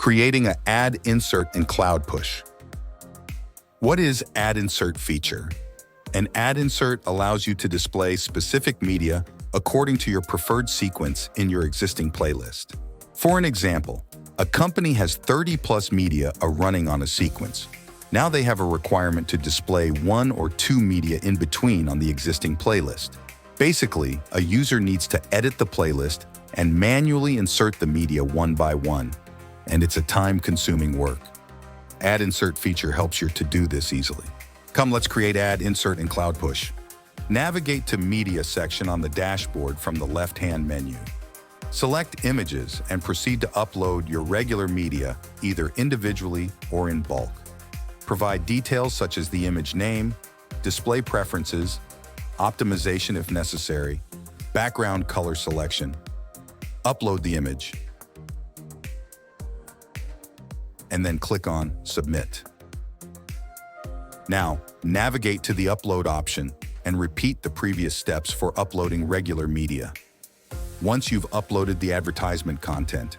Creating an ad insert in CloudPush. What is ad insert feature? An ad insert allows you to display specific media according to your preferred sequence in your existing playlist. For an example, a company has 30+ media running on a sequence. Now they have a requirement to display 1 or 2 media in between on the existing playlist. Basically, a user needs to edit the playlist and manually insert the media one by one, and it's a time-consuming work. Ad insert feature helps you to do this easily. Come, let's create ad insert in CloudPush. Navigate to Media section on the dashboard from the left-hand menu. Select Images and proceed to upload your regular media, either individually or in bulk. Provide details such as the image name, display preferences, optimization if necessary, background color selection. Upload the image, and then click on Submit. Now, navigate to the Upload option and repeat the previous steps for uploading regular media. Once you've uploaded the advertisement content,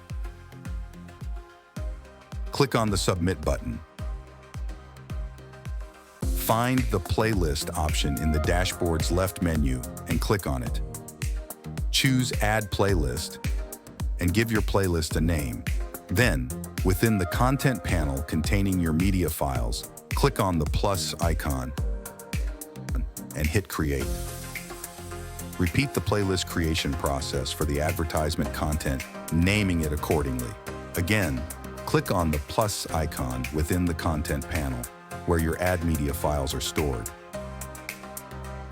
click on the Submit button. Find the Playlist option in the dashboard's left menu and click on it. Choose Add Playlist and give your playlist a name. Then, within the Content panel containing your media files, click on the plus icon and hit Create. Repeat the playlist creation process for the advertisement content, naming it accordingly. Again, click on the plus icon within the Content panel, where your ad media files are stored.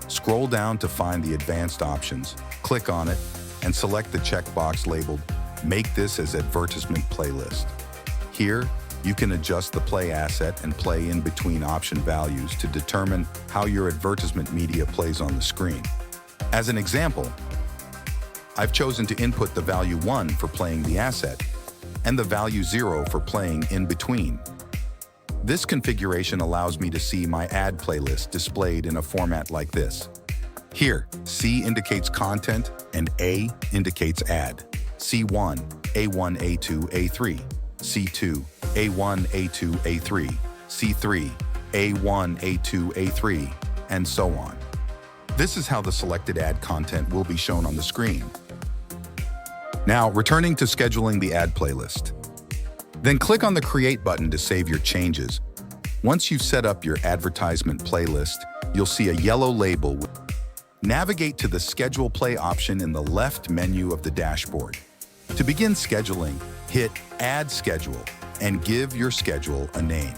Scroll down to find the advanced options, click on it, and select the checkbox labeled Make this as advertisement playlist. Here, you can adjust the play asset and play in between option values to determine how your advertisement media plays on the screen. As an example, I've chosen to input the value 1 for playing the asset and the value 0 for playing in between. This configuration allows me to see my ad playlist displayed in a format like this. Here, C indicates content and A indicates ad. C1, A1, A2, A3, C2, A1, A2, A3, C3, A1, A2, A3, and so on. This is how the selected ad content will be shown on the screen. Now, returning to scheduling the ad playlist. Then click on the Create button to save your changes. Once you've set up your advertisement playlist, you'll see a yellow label. Navigate to the Schedule Play option in the left menu of the dashboard. To begin scheduling, hit Add Schedule and give your schedule a name.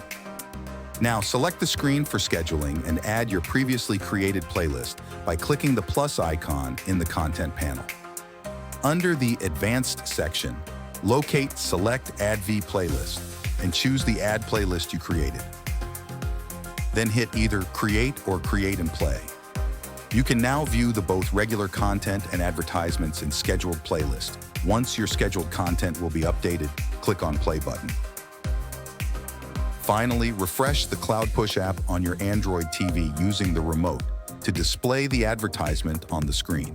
Now select the screen for scheduling and add your previously created playlist by clicking the plus icon in the Content panel. Under the Advanced section, locate Select Add V Playlist and choose the ad playlist you created. Then hit either Create or Create and Play. You can now view the both regular content and advertisements in scheduled playlist. Once your scheduled content will be updated, click on Play button. Finally, refresh the CloudPush app on your Android TV using the remote to display the advertisement on the screen.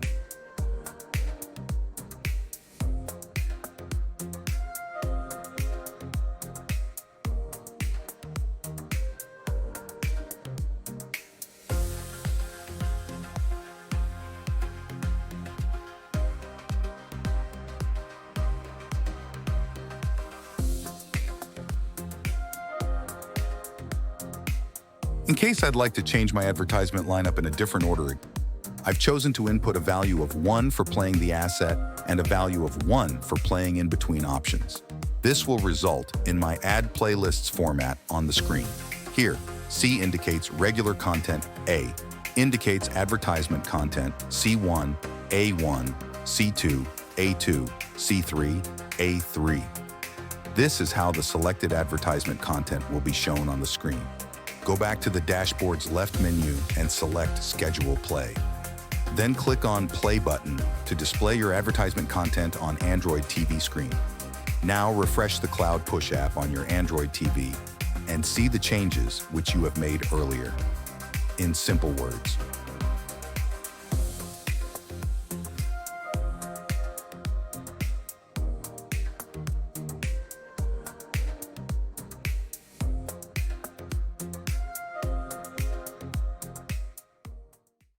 In case I'd like to change my advertisement lineup in a different order, I've chosen to input a value of 1 for playing the asset and a value of 1 for playing in between options. This will result in my ad playlists format on the screen. Here, C indicates regular content, A indicates advertisement content, C1, A1, C2, A2, C3, A3. This is how the selected advertisement content will be shown on the screen. Go back to the dashboard's left menu and select Schedule Play. Then click on Play button to display your advertisement content on Android TV screen. Now refresh the CloudPush app on your Android TV and see the changes which you have made earlier. In simple words,